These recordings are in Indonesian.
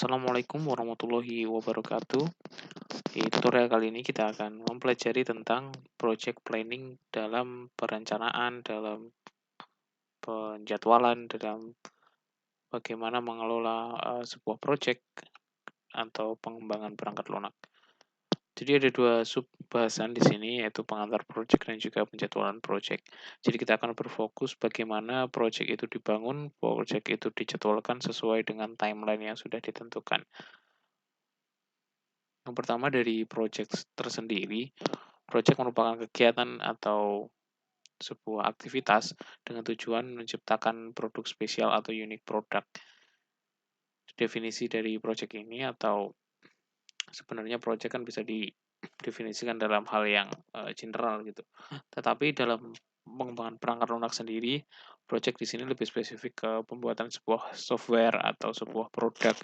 Assalamualaikum warahmatullahi wabarakatuh. Di tutorial kali ini kita akan mempelajari tentang project planning dalam perencanaan, dalam penjadwalan, dalam bagaimana mengelola sebuah project atau pengembangan perangkat lunak. Jadi ada dua sub bahasan di sini yaitu pengantar project dan juga penjadwalan project. Jadi kita akan berfokus bagaimana project itu dibangun, project itu dijadwalkan sesuai dengan timeline yang sudah ditentukan. Yang pertama dari project tersendiri, project merupakan kegiatan atau sebuah aktivitas dengan tujuan menciptakan produk spesial atau unik produk. Definisi dari project ini atau sebenarnya project kan bisa didefinisikan dalam hal yang general gitu. Tetapi dalam pengembangan perangkat lunak sendiri, project di sini lebih spesifik ke pembuatan sebuah software atau sebuah produk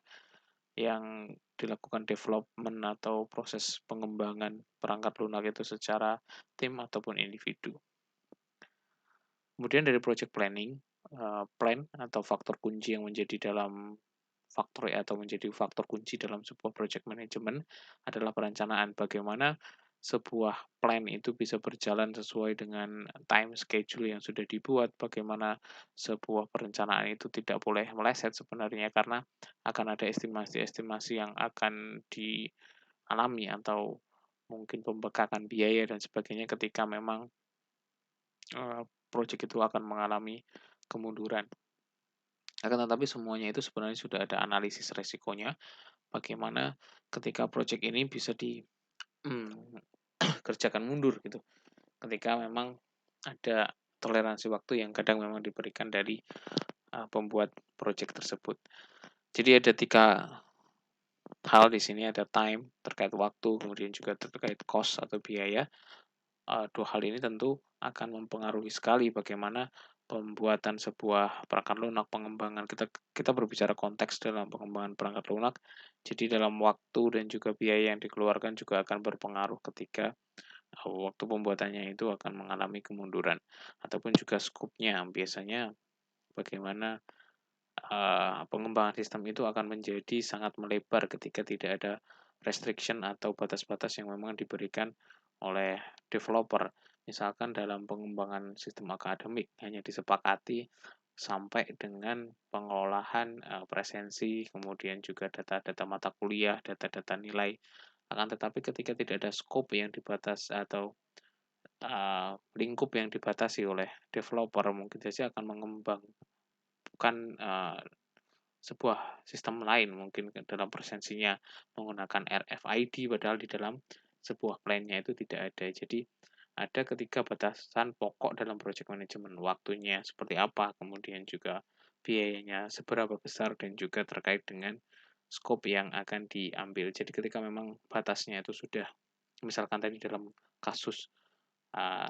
yang dilakukan development atau proses pengembangan perangkat lunak itu secara tim ataupun individu. Kemudian dari project planning, plan atau faktor kunci yang menjadi dalam faktor atau menjadi faktor kunci dalam sebuah project management adalah perencanaan. Bagaimana sebuah plan itu bisa berjalan sesuai dengan time schedule yang sudah dibuat, bagaimana sebuah perencanaan itu tidak boleh meleset sebenarnya karena akan ada estimasi-estimasi yang akan dialami atau mungkin pembengkakan biaya dan sebagainya ketika memang project itu akan mengalami kemunduran. Akan tetapi semuanya itu sebenarnya sudah ada analisis resikonya, bagaimana ketika project ini bisa kerjakan mundur gitu, ketika memang ada toleransi waktu yang kadang memang diberikan dari pembuat project tersebut. Jadi ada 3 hal di sini, ada time terkait waktu, kemudian juga terkait cost atau biaya. Dua hal ini tentu akan mempengaruhi sekali bagaimana pembuatan sebuah perangkat lunak, pengembangan. Kita berbicara konteks dalam pengembangan perangkat lunak, jadi dalam waktu dan juga biaya yang dikeluarkan juga akan berpengaruh ketika waktu pembuatannya itu akan mengalami kemunduran, ataupun juga skopnya. Biasanya bagaimana pengembangan sistem itu akan menjadi sangat melebar ketika tidak ada restriction atau batas-batas yang memang diberikan oleh developer. Misalkan dalam pengembangan sistem akademik hanya disepakati sampai dengan pengolahan presensi, kemudian juga data-data mata kuliah, data-data nilai. Akan tetapi ketika tidak ada scope yang dibatas atau lingkup yang dibatasi oleh developer, mungkin saja akan mengembangkan sebuah sistem lain mungkin dalam presensinya menggunakan RFID padahal di dalam sebuah plan-nya itu tidak ada. Jadi ada ketika batasan pokok dalam project management, waktunya seperti apa, kemudian juga biayanya seberapa besar dan juga terkait dengan scope yang akan diambil. Jadi ketika memang batasnya itu sudah misalkan tadi dalam kasus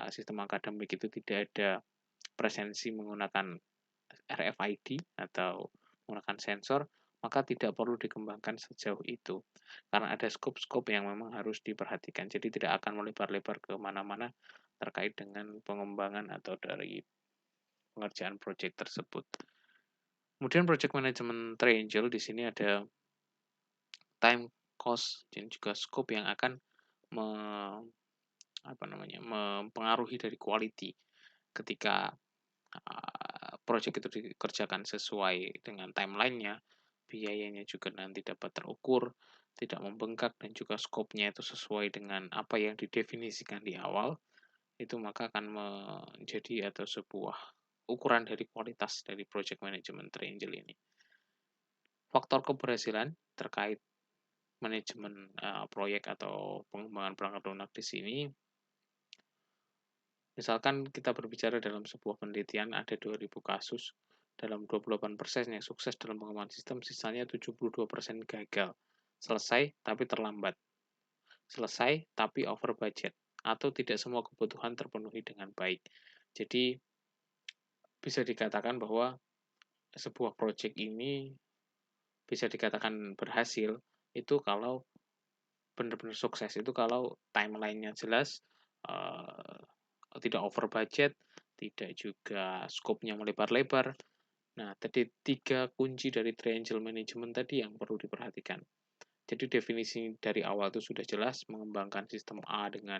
sistem akademik itu tidak ada presensi menggunakan RFID atau menggunakan sensor, maka tidak perlu dikembangkan sejauh itu. Karena ada skop-skop yang memang harus diperhatikan. Jadi tidak akan melebar-lebar ke mana-mana terkait dengan pengembangan atau dari pengerjaan proyek tersebut. Kemudian project management triangle di sini ada time, cost, dan juga scope yang akan me, mempengaruhi dari quality ketika project itu dikerjakan sesuai dengan timeline-nya, biayanya juga nanti dapat terukur, tidak membengkak, dan juga skopnya itu sesuai dengan apa yang didefinisikan di awal, itu maka akan menjadi atau sebuah ukuran dari kualitas dari project management triangle ini. Faktor keberhasilan terkait manajemen proyek atau pengembangan perangkat lunak di sini, misalkan kita berbicara dalam sebuah penelitian ada 2000 kasus, dalam 28% yang sukses dalam pengembangan sistem, sisanya 72% gagal. Selesai tapi terlambat. Selesai tapi over budget. Atau tidak semua kebutuhan terpenuhi dengan baik. Jadi bisa dikatakan bahwa sebuah project ini bisa dikatakan berhasil itu kalau benar-benar sukses, itu kalau timeline-nya jelas, tidak over budget, tidak juga scope-nya melebar-lebar. Nah, tadi 3 kunci dari triangle management tadi yang perlu diperhatikan. Jadi definisi dari awal itu sudah jelas, mengembangkan sistem A dengan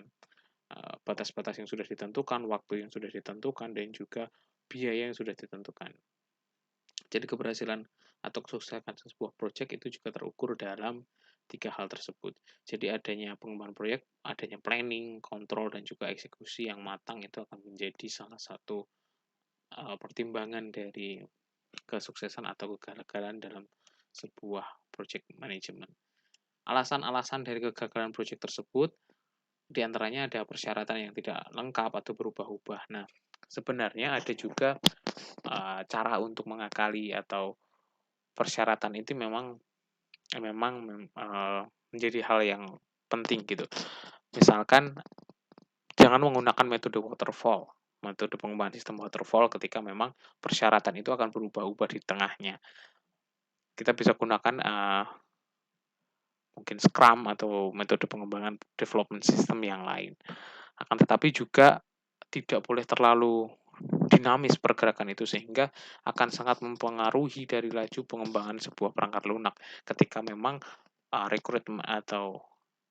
batas-batas yang sudah ditentukan, waktu yang sudah ditentukan, dan juga biaya yang sudah ditentukan. Jadi keberhasilan atau kesuksesan sebuah proyek itu juga terukur dalam 3 hal tersebut. Jadi adanya pengembangan proyek, adanya planning, kontrol, dan juga eksekusi yang matang itu akan menjadi salah satu pertimbangan dari kesuksesan atau kegagalan dalam sebuah project management. Alasan-alasan dari kegagalan proyek tersebut, di antaranya ada persyaratan yang tidak lengkap atau berubah-ubah. Nah, sebenarnya ada juga cara untuk mengakali atau persyaratan itu memang memang menjadi hal yang penting gitu. Misalkan jangan menggunakan metode waterfall, metode pengembangan sistem waterfall ketika memang persyaratan itu akan berubah-ubah di tengahnya. Kita bisa gunakan mungkin Scrum atau metode pengembangan development system yang lain. Akan tetapi juga tidak boleh terlalu dinamis pergerakan itu sehingga akan sangat mempengaruhi dari laju pengembangan sebuah perangkat lunak ketika memang rekrutmen atau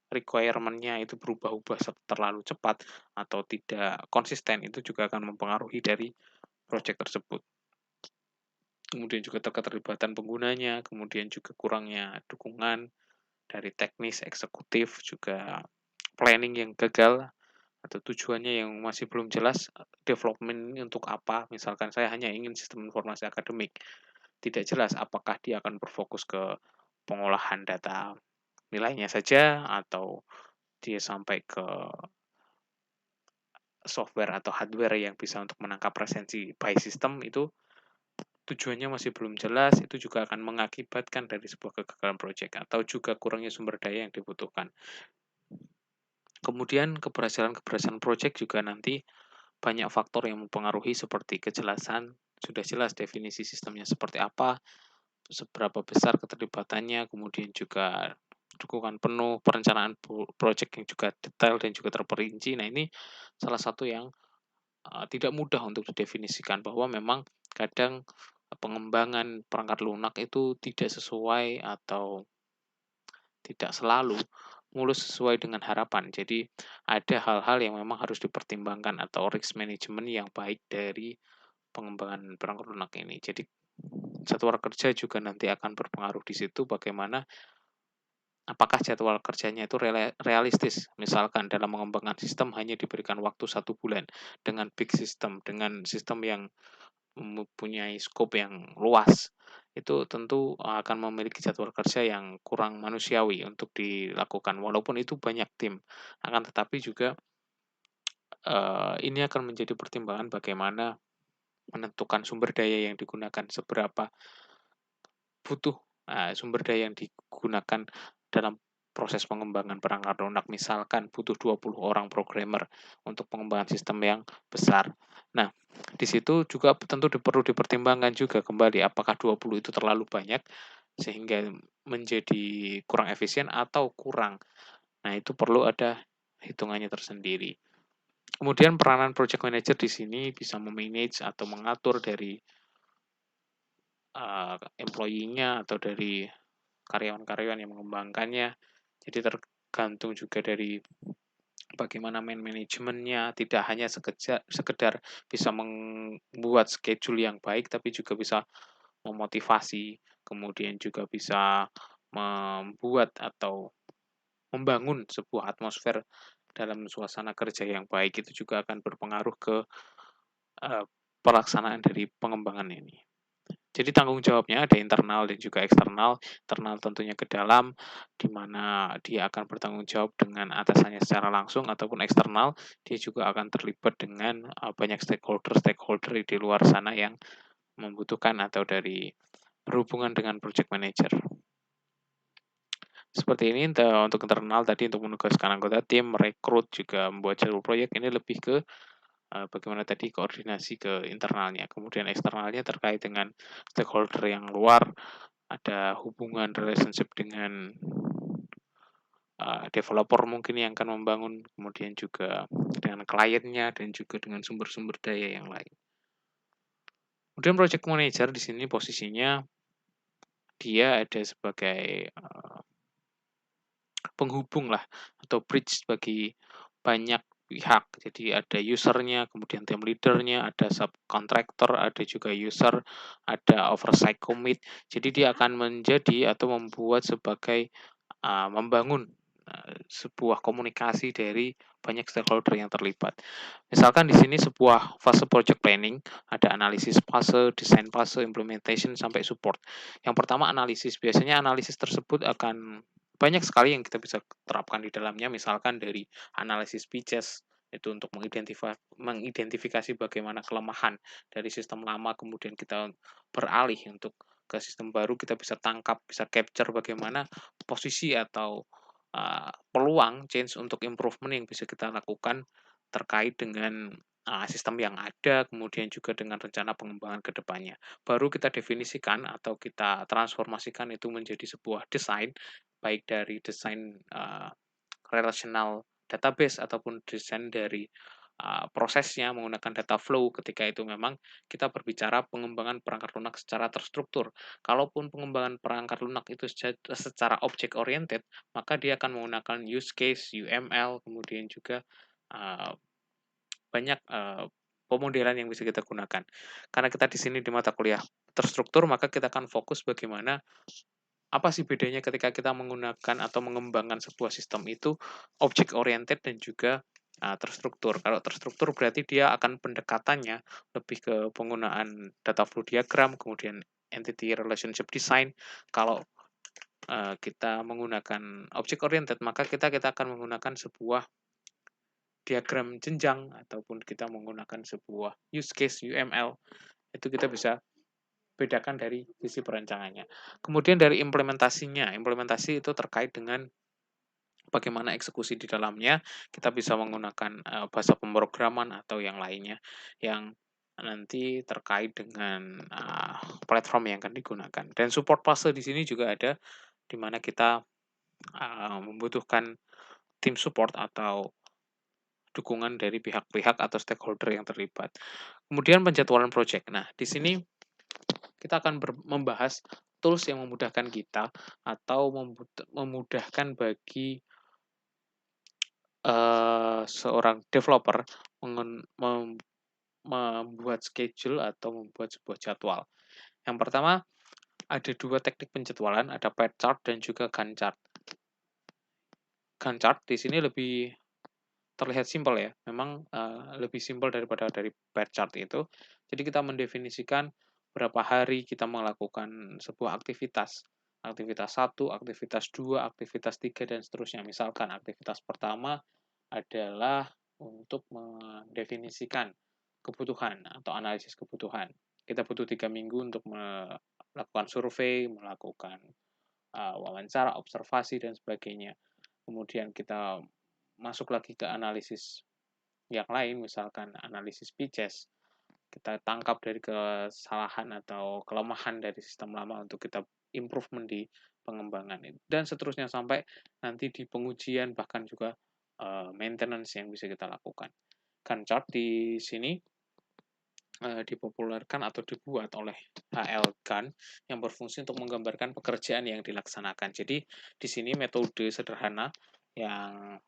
requirement-nya itu berubah-ubah terlalu cepat atau tidak konsisten, itu juga akan mempengaruhi dari project tersebut. Kemudian juga keterlibatan penggunanya, kemudian juga kurangnya dukungan dari teknis, eksekutif, juga planning yang gagal atau tujuannya yang masih belum jelas, development ini untuk apa, misalkan saya hanya ingin sistem informasi akademik, tidak jelas apakah dia akan berfokus ke pengolahan data nilainya saja atau dia sampai ke software atau hardware yang bisa untuk menangkap presensi by system, itu tujuannya masih belum jelas, itu juga akan mengakibatkan dari sebuah kegagalan proyek atau juga kurangnya sumber daya yang dibutuhkan. Kemudian keberhasilan proyek juga nanti banyak faktor yang mempengaruhi seperti kejelasan, sudah jelas definisi sistemnya seperti apa, seberapa besar keterlibatannya, kemudian juga dukungan penuh, perencanaan proyek yang juga detail dan juga terperinci. Nah, ini salah satu yang tidak mudah untuk didefinisikan bahwa memang kadang pengembangan perangkat lunak itu tidak sesuai atau tidak selalu mulus sesuai dengan harapan. Jadi ada hal-hal yang memang harus dipertimbangkan atau risk management yang baik dari pengembangan perangkat lunak ini. Jadi jadwal kerja juga nanti akan berpengaruh di situ bagaimana apakah jadwal kerjanya itu realistis. Misalkan dalam mengembangkan sistem hanya diberikan waktu 1 bulan dengan big system, dengan sistem yang mempunyai scope yang luas, itu tentu akan memiliki jadwal kerja yang kurang manusiawi untuk dilakukan. Walaupun itu banyak tim, akan tetapi juga ini akan menjadi pertimbangan bagaimana menentukan sumber daya yang digunakan, seberapa butuh sumber daya yang digunakan dalam proses pengembangan perangkat lunak. Misalkan butuh 20 orang programmer untuk pengembangan sistem yang besar. Nah, di situ juga tentu perlu dipertimbangkan juga kembali apakah 20 itu terlalu banyak sehingga menjadi kurang efisien atau kurang. Nah, itu perlu ada hitungannya tersendiri. Kemudian peranan project manager di sini bisa memanage atau mengatur dari employee-nya atau dari karyawan-karyawan yang mengembangkannya. Jadi tergantung juga dari bagaimana manajemennya, tidak hanya sekedar bisa membuat schedule yang baik, tapi juga bisa memotivasi, kemudian juga bisa membuat atau membangun sebuah atmosfer dalam suasana kerja yang baik, itu juga akan berpengaruh ke pelaksanaan dari pengembangan ini. Jadi tanggung jawabnya ada internal dan juga eksternal. Internal tentunya ke dalam, di mana dia akan bertanggung jawab dengan atasannya secara langsung, ataupun eksternal, dia juga akan terlibat dengan banyak stakeholder-stakeholder di luar sana yang membutuhkan atau dari berhubungan dengan project manager. Seperti ini untuk internal tadi untuk menugaskan anggota tim, merekrut, juga membuat jadwal proyek, ini lebih ke bagaimana tadi koordinasi ke internalnya. Kemudian eksternalnya terkait dengan stakeholder yang luar, ada hubungan relationship dengan developer mungkin yang akan membangun, kemudian juga dengan kliennya dan juga dengan sumber-sumber daya yang lain. Kemudian project manager di sini posisinya dia ada sebagai penghubung lah atau bridge bagi banyak pihak. Jadi ada usernya, kemudian team leadernya, ada subcontractor, ada juga user, ada oversight commit. Jadi dia akan menjadi atau membuat sebagai membangun sebuah komunikasi dari banyak stakeholder yang terlibat. Misalkan di sini sebuah fase project planning, ada analisis fase, desain fase, implementation, sampai support. Yang pertama analisis, biasanya analisis tersebut akan banyak sekali yang kita bisa terapkan di dalamnya, misalkan dari analisis pitches, itu untuk mengidentifikasi bagaimana kelemahan dari sistem lama, kemudian kita beralih untuk ke sistem baru, kita bisa tangkap, bisa capture bagaimana posisi atau peluang change untuk improvement yang bisa kita lakukan terkait dengan sistem yang ada, kemudian juga dengan rencana pengembangan ke depannya. Baru kita definisikan atau kita transformasikan itu menjadi sebuah desain, baik dari desain relational database ataupun desain dari prosesnya menggunakan data flow ketika itu memang kita berbicara pengembangan perangkat lunak secara terstruktur. Kalaupun pengembangan perangkat lunak itu secara object oriented, maka dia akan menggunakan use case, UML, kemudian juga uh, banyak pemodelan yang bisa kita gunakan. Karena kita di sini di mata kuliah terstruktur, maka kita akan fokus bagaimana apa sih bedanya ketika kita menggunakan atau mengembangkan sebuah sistem itu object oriented dan juga terstruktur. Kalau terstruktur berarti dia akan pendekatannya lebih ke penggunaan data flow diagram, kemudian entity relationship design. Kalau kita menggunakan object oriented, maka kita akan menggunakan sebuah diagram jenjang ataupun kita menggunakan sebuah use case UML. Itu kita bisa bedakan dari sisi perancangannya. Kemudian dari implementasinya, implementasi itu terkait dengan bagaimana eksekusi di dalamnya, kita bisa menggunakan bahasa pemrograman atau yang lainnya yang nanti terkait dengan platform yang akan digunakan. Dan support fase di sini juga ada, di mana kita membutuhkan tim support atau dukungan dari pihak-pihak atau stakeholder yang terlibat. Kemudian penjadwalan project. Nah, di sini kita akan membahas tools yang memudahkan kita atau memudahkan bagi seorang developer membuat schedule atau membuat sebuah jadwal. Yang pertama, ada dua teknik penjadwalan, ada pie chart dan juga Gantt chart. Gantt chart di sini lebih terlihat simpel ya, memang lebih simpel daripada dari pie chart itu. Jadi kita mendefinisikan berapa hari kita melakukan sebuah aktivitas. Aktivitas 1, aktivitas 2, aktivitas 3, dan seterusnya. Misalkan aktivitas pertama adalah untuk mendefinisikan kebutuhan atau analisis kebutuhan. Kita butuh 3 minggu untuk melakukan survei, melakukan wawancara, observasi, dan sebagainya. Kemudian kita masuk lagi ke analisis yang lain, misalkan analisis pitches. Kita tangkap dari kesalahan atau kelemahan dari sistem lama untuk kita improvement di pengembangan itu. Dan seterusnya sampai nanti di pengujian, bahkan juga maintenance yang bisa kita lakukan. Gantt chart di sini dipopulerkan atau dibuat oleh H.L. Gantt yang berfungsi untuk menggambarkan pekerjaan yang dilaksanakan. Jadi di sini metode sederhana yang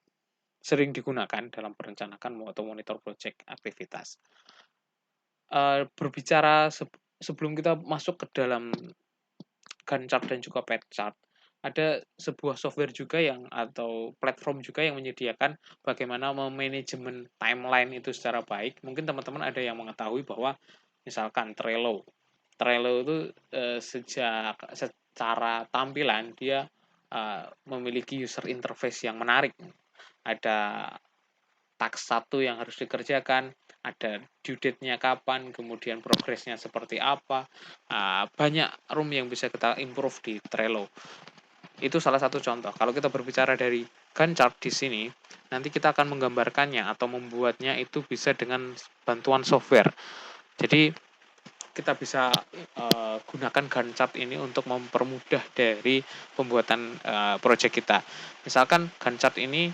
sering digunakan dalam perencanaan atau monitor project aktivitas. Berbicara sebelum kita masuk ke dalam Gantt chart dan juga pie chart, ada sebuah software juga yang atau platform juga yang menyediakan bagaimana memanajemen timeline itu secara baik. Mungkin teman-teman ada yang mengetahui bahwa misalkan Trello. Trello itu secara tampilan dia memiliki user interface yang menarik. Ada task 1 yang harus dikerjakan, ada due date-nya kapan, kemudian progresnya seperti apa. Banyak room yang bisa kita improve di Trello. Itu salah satu contoh. Kalau kita berbicara dari Gantt chart di sini, nanti kita akan menggambarkannya atau membuatnya itu bisa dengan bantuan software. Jadi kita bisa gunakan Gantt chart ini untuk mempermudah dari pembuatan project kita. Misalkan Gantt chart ini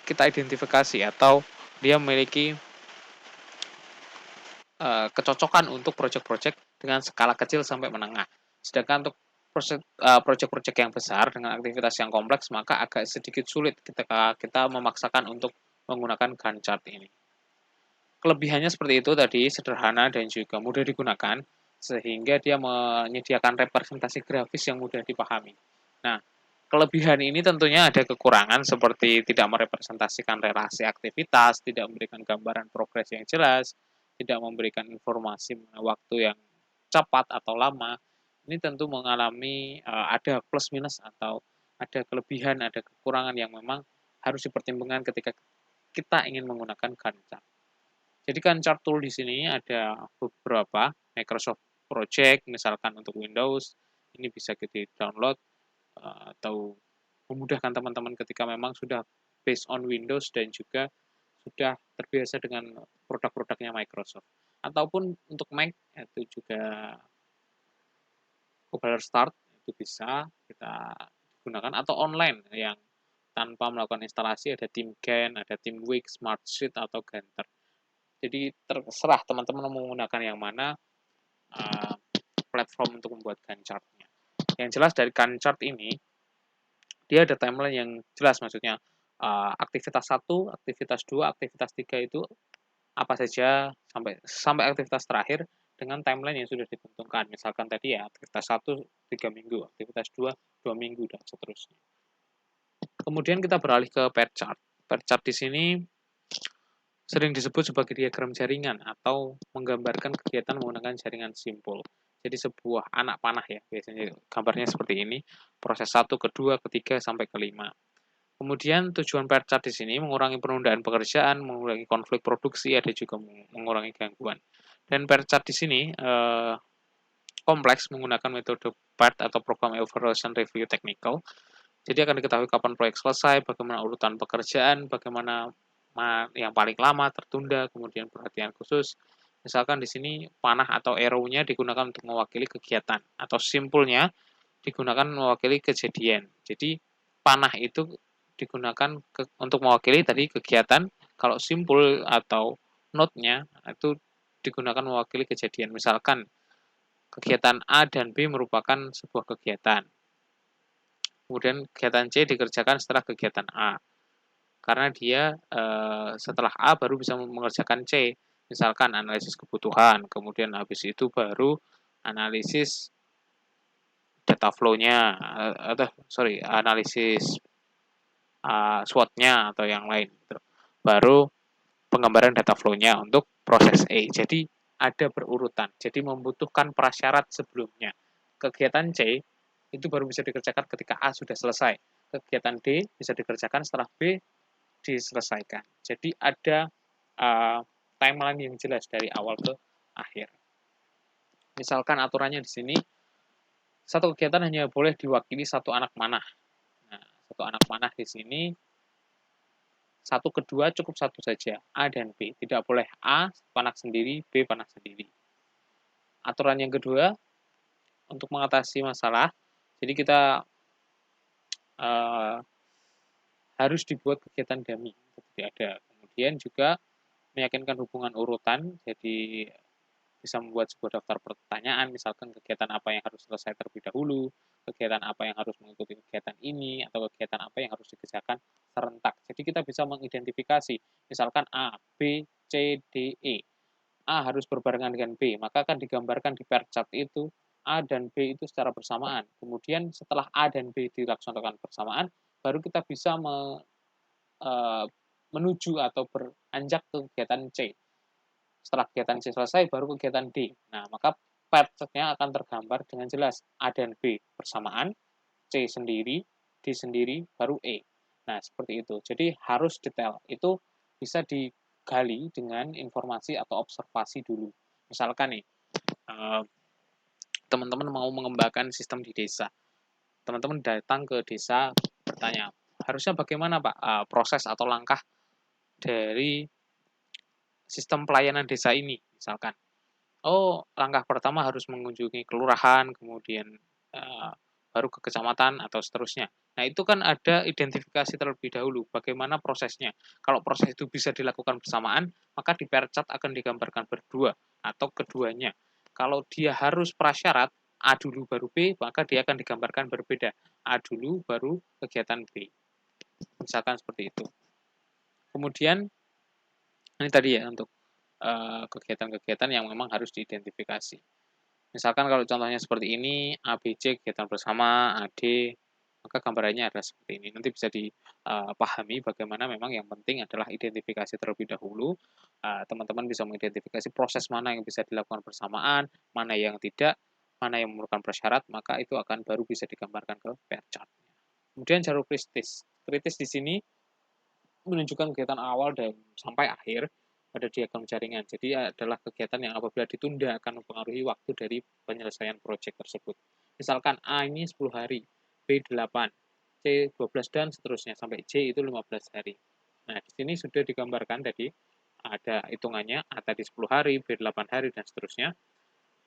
kita identifikasi atau dia memiliki kecocokan untuk project-project dengan skala kecil sampai menengah. Sedangkan untuk project-project yang besar dengan aktivitas yang kompleks, maka agak sedikit sulit ketika kita memaksakan untuk menggunakan Gantt chart ini. Kelebihannya seperti itu tadi, sederhana dan juga mudah digunakan, sehingga dia menyediakan representasi grafis yang mudah dipahami. Nah, kelebihan ini tentunya ada kekurangan seperti tidak merepresentasikan relasi aktivitas, tidak memberikan gambaran progres yang jelas, tidak memberikan informasi waktu yang cepat atau lama. Ini tentu mengalami ada plus minus atau ada kelebihan, ada kekurangan yang memang harus dipertimbangkan ketika kita ingin menggunakan Gantt chart. Jadi kan chart tool di sini ada beberapa Microsoft Project, misalkan untuk Windows, ini bisa kita download atau memudahkan teman-teman ketika memang sudah based on Windows dan juga sudah terbiasa dengan produk-produknya Microsoft. Ataupun untuk Mac itu juga Compiler Start itu bisa kita gunakan atau online yang tanpa melakukan instalasi ada TeamGAN, ada TeamWix, Smartsheet atau Gantt. Jadi terserah teman-teman mau menggunakan yang mana platform untuk membuat Gantt chart-nya. Yang jelas dari Gantt chart ini dia ada timeline yang jelas, maksudnya aktivitas 1, aktivitas 2, aktivitas 3 itu apa saja sampai aktivitas terakhir dengan timeline yang sudah ditentukan. Misalkan tadi ya aktivitas 1 3 minggu, aktivitas 2 2 minggu dan seterusnya. Kemudian kita beralih ke pair chart. Pair chart di sini sering disebut sebagai diagram jaringan atau menggambarkan kegiatan menggunakan jaringan simpul. Jadi sebuah anak panah ya, biasanya gambarnya seperti ini, proses 1, kedua, ketiga, sampai kelima. Kemudian tujuan pair chart di sini mengurangi penundaan pekerjaan, mengurangi konflik produksi, ada juga mengurangi gangguan. Dan pair chart di sini kompleks menggunakan metode PERT atau Program Evaluation Review Technical. Jadi akan diketahui kapan proyek selesai, bagaimana urutan pekerjaan, bagaimana yang paling lama tertunda, kemudian perhatian khusus. Misalkan di sini panah atau arrow-nya digunakan untuk mewakili kegiatan atau simpulnya digunakan mewakili kejadian. Jadi panah itu digunakan untuk mewakili tadi kegiatan, kalau simpul atau note-nya itu digunakan mewakili kejadian. Misalkan kegiatan A dan B merupakan sebuah kegiatan. Kemudian kegiatan C dikerjakan setelah kegiatan A. Karena dia setelah A baru bisa mengerjakan C. Misalkan analisis kebutuhan, kemudian habis itu baru analisis data flow-nya, analisis SWOT-nya atau yang lain. Baru penggambaran data flow-nya untuk proses A. Jadi ada berurutan. Jadi membutuhkan prasyarat sebelumnya. Kegiatan C itu baru bisa dikerjakan ketika A sudah selesai. Kegiatan D bisa dikerjakan setelah B diselesaikan. Jadi ada timeline yang jelas dari awal ke akhir. Misalkan aturannya di sini, satu kegiatan hanya boleh diwakili satu anak panah. Nah, satu anak panah di sini, satu kedua cukup satu saja, A dan B. Tidak boleh A panah sendiri, B panah sendiri. Aturan yang kedua, untuk mengatasi masalah, jadi kita harus dibuat kegiatan dummy. Jadi ada. Kemudian juga meyakinkan hubungan urutan, jadi bisa membuat sebuah daftar pertanyaan, misalkan kegiatan apa yang harus selesai terlebih dahulu, kegiatan apa yang harus mengikuti kegiatan ini, atau kegiatan apa yang harus dikerjakan serentak. Jadi kita bisa mengidentifikasi, misalkan A, B, C, D, E. A harus berbarengan dengan B, maka akan digambarkan di pair chart itu A dan B itu secara bersamaan. Kemudian setelah A dan B dilaksanakan bersamaan, baru kita bisa menuju atau beranjak ke kegiatan C. Setelah kegiatan C selesai, baru kegiatan D. Nah, maka pair chart-nya akan tergambar dengan jelas A dan B bersamaan, C sendiri, D sendiri, baru E. Nah, seperti itu. Jadi harus detail. Itu bisa digali dengan informasi atau observasi dulu. Misalkan nih, teman-teman mau mengembangkan sistem di desa. Teman-teman datang ke desa bertanya, harusnya bagaimana Pak proses atau langkah dari sistem pelayanan desa ini, misalkan. Oh, langkah pertama harus mengunjungi kelurahan, kemudian baru ke kecamatan atau seterusnya. Nah, itu kan ada identifikasi terlebih dahulu bagaimana prosesnya. Kalau proses itu bisa dilakukan bersamaan, maka di pair chart akan digambarkan berdua atau keduanya. Kalau dia harus prasyarat A dulu baru B, maka dia akan digambarkan berbeda. A dulu baru kegiatan B. Misalkan seperti itu. Kemudian ini tadi ya untuk kegiatan-kegiatan yang memang harus diidentifikasi. Misalkan kalau contohnya seperti ini, A, B, C kegiatan bersama, A, D, maka gambarannya adalah seperti ini. Nanti bisa dipahami bagaimana memang yang penting adalah identifikasi terlebih dahulu. Teman-teman bisa mengidentifikasi proses mana yang bisa dilakukan bersamaan, mana yang tidak, mana yang memerlukan prasyarat, maka itu akan baru bisa digambarkan ke pair chart. Kemudian jalur kritis. Kritis di sini menunjukkan kegiatan awal dan sampai akhir pada diagram jaringan. Jadi adalah kegiatan yang apabila ditunda akan mempengaruhi waktu dari penyelesaian proyek tersebut. Misalkan A ini 10 hari, B 8, C 12 dan seterusnya sampai C itu 15 hari. Nah, di sini sudah digambarkan tadi ada hitungannya A tadi 10 hari, B 8 hari dan seterusnya.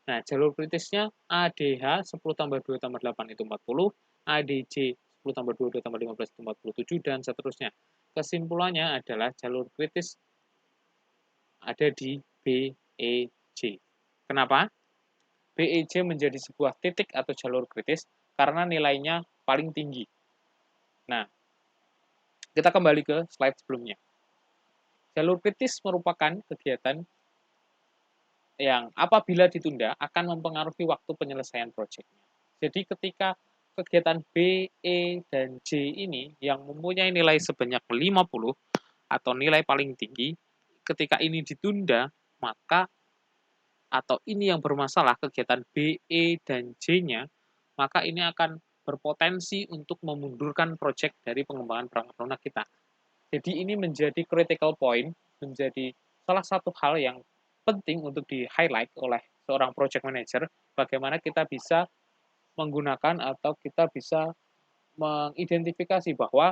Nah, jalur kritisnya ADH 10 tambah 2 tambah 8 itu 40, ADJ 10 tambah 2, 2 tambah 15 itu 47, dan seterusnya. Kesimpulannya adalah jalur kritis ada di BEJ. Kenapa? BEJ menjadi sebuah titik atau jalur kritis karena nilainya paling tinggi. Nah, kita kembali ke slide sebelumnya. Jalur kritis merupakan kegiatan yang apabila ditunda akan mempengaruhi waktu penyelesaian proyeknya. Jadi ketika kegiatan B, E, dan J ini yang mempunyai nilai sebanyak 50 atau nilai paling tinggi, ketika ini ditunda, maka atau ini yang bermasalah kegiatan B, E, dan J-nya, maka ini akan berpotensi untuk memundurkan proyek dari pengembangan perangkat lunak kita. Jadi ini menjadi critical point, menjadi salah satu hal yang penting untuk di-highlight oleh seorang project manager, bagaimana kita bisa menggunakan atau kita bisa mengidentifikasi bahwa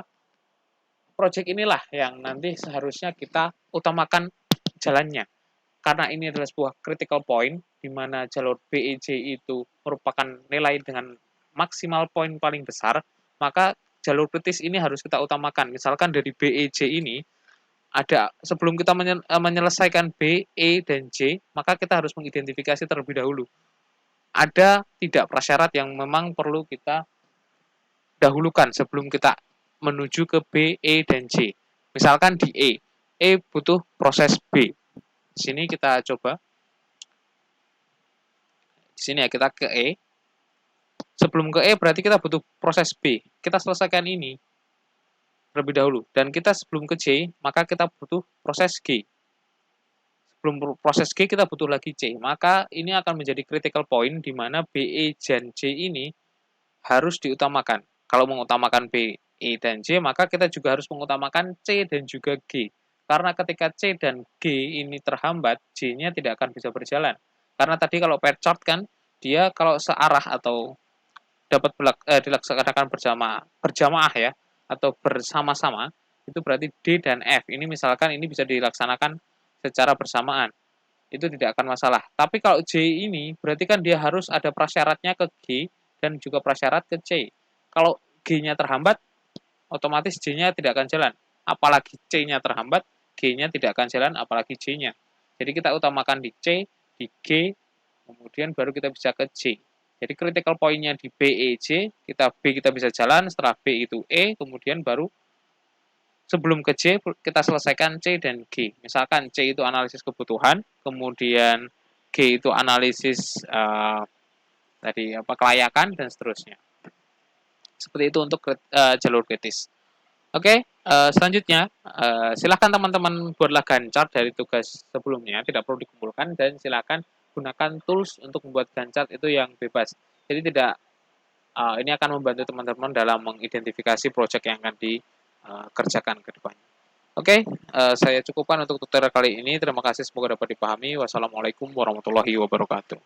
project inilah yang nanti seharusnya kita utamakan jalannya. Karena ini adalah sebuah critical point, di mana jalur BEJ itu merupakan nilai dengan maksimal poin paling besar, maka jalur kritis ini harus kita utamakan. Misalkan dari BEJ ini, ada sebelum kita menyelesaikan B, E, dan J, maka kita harus mengidentifikasi terlebih dahulu. Ada tidak prasyarat yang memang perlu kita dahulukan sebelum kita menuju ke B, E, dan J. Misalkan di E butuh proses B. Di sini kita coba. Di sini ya kita ke E. Sebelum ke E berarti kita butuh proses B. Kita selesaikan ini terlebih dahulu. Dan kita sebelum ke J, maka kita butuh proses G. Sebelum proses G kita butuh lagi C. Maka ini akan menjadi critical point di mana B, E, dan J ini harus diutamakan. Kalau mengutamakan B, E, dan J, maka kita juga harus mengutamakan C dan juga G. Karena ketika C dan G ini terhambat, J-nya tidak akan bisa berjalan. Karena tadi kalau pair chart kan, dia kalau searah atau dapat dilaksanakan berjamaah ya, atau bersama-sama, itu berarti D dan F. Ini misalkan ini bisa dilaksanakan secara bersamaan. Itu tidak akan masalah. Tapi kalau J ini, berarti kan dia harus ada prasyaratnya ke G dan juga prasyarat ke C. Kalau G-nya terhambat, otomatis J-nya tidak akan jalan. Apalagi C-nya terhambat, G-nya tidak akan jalan, apalagi J-nya. Jadi kita utamakan di C, di G, kemudian baru kita bisa ke J. Jadi critical point-nya di B, E, J, kita bisa jalan, setelah B itu E, kemudian baru sebelum ke C, kita selesaikan C dan G. Misalkan C itu analisis kebutuhan, kemudian G itu analisis kelayakan, dan seterusnya. Seperti itu untuk jalur kritis. Oke, selanjutnya silakan teman-teman buatlah gancar dari tugas sebelumnya, tidak perlu dikumpulkan, dan silakan gunakan tools untuk membuat gancar itu yang bebas. Jadi tidak ini akan membantu teman-teman dalam mengidentifikasi proyek yang akan dikerjakan ke depannya. Oke, saya cukupkan untuk tutorial kali ini. Terima kasih, semoga dapat dipahami. Wassalamualaikum warahmatullahi wabarakatuh.